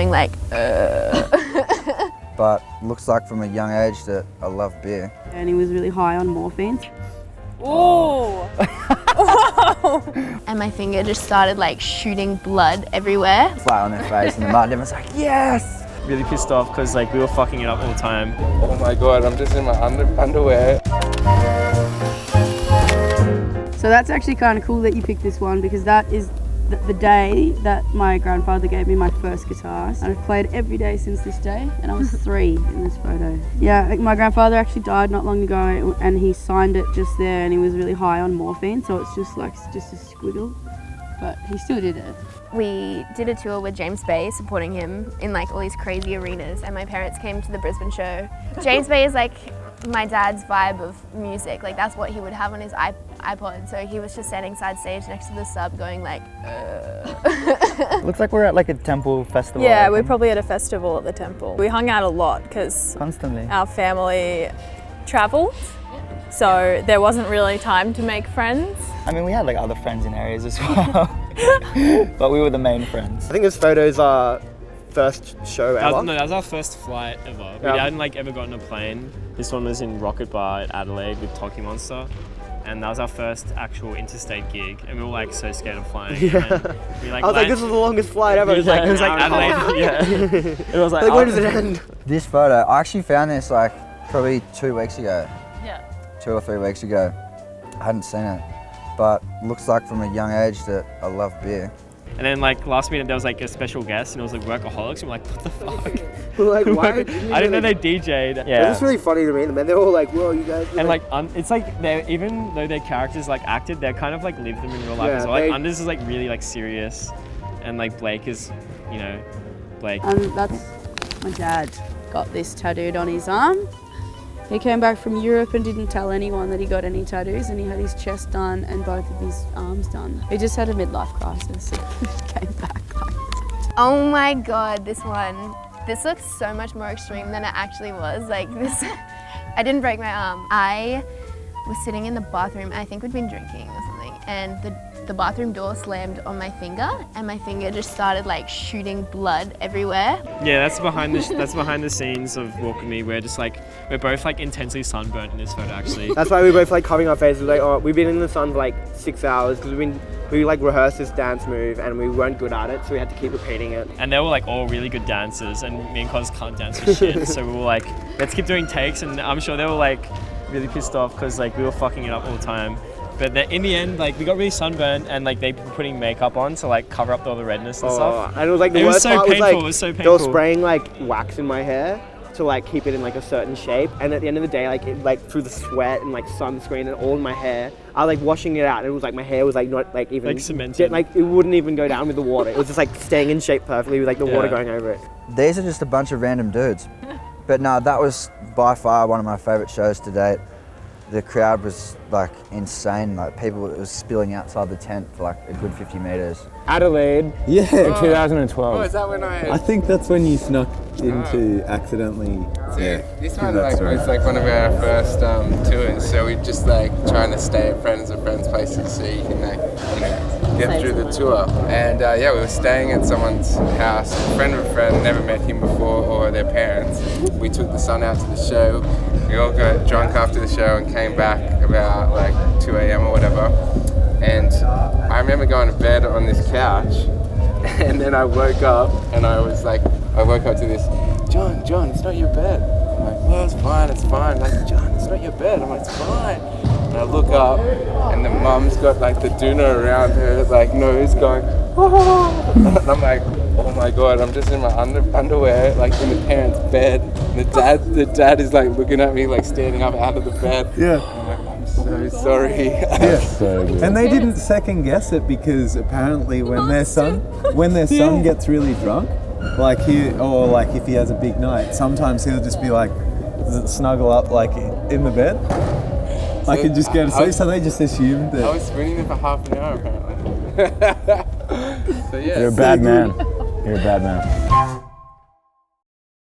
going like, But looks like from a young age that I love beer. And he was really high on morphine. Ooh! And my finger just started like shooting blood everywhere. Flat on their face in the mud, everyone's like, yes! Really pissed off because like we were fucking it up all the time. Oh my god, I'm just in my underwear. So that's actually kind of cool that you picked this one, because that is the day that my grandfather gave me my first guitar. And I've played every day since this day, and I was 3 in this photo. Yeah, my grandfather actually died not long ago, and he signed it just there, and he was really high on morphine, so it's just like just a squiggle, but he still did it. We did a tour with James Bay, supporting him in like all these crazy arenas, and my parents came to the Brisbane show. James Bay is like my dad's vibe of music, like that's what he would have on his iPod, so he was just standing side stage next to the sub going like, Looks like we're at like a temple festival. Yeah, we're probably at a festival at the temple. We hung out a lot because constantly our family travelled, so there wasn't really time to make friends. I mean, we had like other friends in areas as well, but we were the main friends. I think this photo's our first show ever. That was our first flight ever. We hadn't like ever gotten a plane. This one was in Rocket Bar at Adelaide with Toki Monster. And that was our first actual interstate gig, and we were like so scared of flying. Yeah. We, like, I was like, this is the longest flight ever. It was like Adelaide. Yeah. It was like where does it end? This photo, I actually found this like probably 2 weeks ago. Yeah. 2 or 3 weeks ago. I hadn't seen it, but looks like from a young age that I love beer. And then like last minute there was like a special guest, and it was like Workaholics, and we're like, what the fuck? We're like, why? I didn't know they DJ'd. Yeah. It was really funny to me, and they're all like, whoa, you guys. And like, it's like, they're, even though their characters like acted, they're kind of like lived them in real life as well. Like Anders is like really like serious, and like Blake is, you know, Blake. That's my dad got this tattooed on his arm. He came back from Europe and didn't tell anyone that he got any tattoos, and he had his chest done and both of his arms done. He just had a midlife crisis and came back like that. oh my god, this one. This looks so much more extreme than it actually was. Like this, I didn't break my arm. I was sitting in the bathroom, I think we'd been drinking or something, and the bathroom door slammed on my finger, and my finger just started like shooting blood everywhere. Yeah, that's behind the scenes of Walk With Me. We're both like intensely sunburnt in this photo actually. That's why we both like covering our faces. Like, oh, we've been in the sun for like 6 hours because we like rehearsed this dance move and we weren't good at it, so we had to keep repeating it. And they were like all really good dancers, and me and Cos can't dance for shit. So we were like, let's keep doing takes, and I'm sure they were like really pissed off because like we were fucking it up all the time. But in the end, like we got really sunburned, and like they were putting makeup on to like cover up all the redness and stuff. And it was like it was so painful. It was so painful. They were spraying like wax in my hair to like keep it in like a certain shape, and at the end of the day, like through the sweat and like sunscreen and all in my hair, I was like washing it out, and it was like my hair was like not like even like cemented. Like it wouldn't even go down with the water. It was just like staying in shape perfectly with like the water going over it. These are just a bunch of random dudes. But no, that was by far one of my favourite shows to date. The crowd was like insane, like people, it was spilling outside the tent for like a good 50 metres. Adelaide. Yeah, 2012. Oh, is that when I think that's when you snuck into accidentally. This one was like one of our first tours, so we're just like trying to stay at friends of friends' places so you can like, you know, get through the tour. And yeah, we were staying at someone's house, a friend of a friend, never met him before or their parents. We took the son out to the show. We all got drunk after the show and came back about like 2 a.m. or whatever. And I remember going to bed on this couch, and then I woke up and I woke up to this, John, it's not your bed. I'm like, well, it's fine. Like, John, it's not your bed. I'm like, it's fine. And I look up, and the mum's got like the doona around her like nose going, oh. And I'm like, oh my god, I'm just in my underwear, like in the parents' bed. And the dad is like looking at me, like standing up out of the bed. Yeah. I'm like, I'm so sorry. Yeah. So good. And they didn't second guess it, because apparently when their son gets really drunk, like if he has a big night, sometimes he'll just be like snuggle up like in the bed. I could just go to sleep, so they just assumed that. I was spooning them for half an hour apparently. So yeah. You're a bad man. You're a bad man.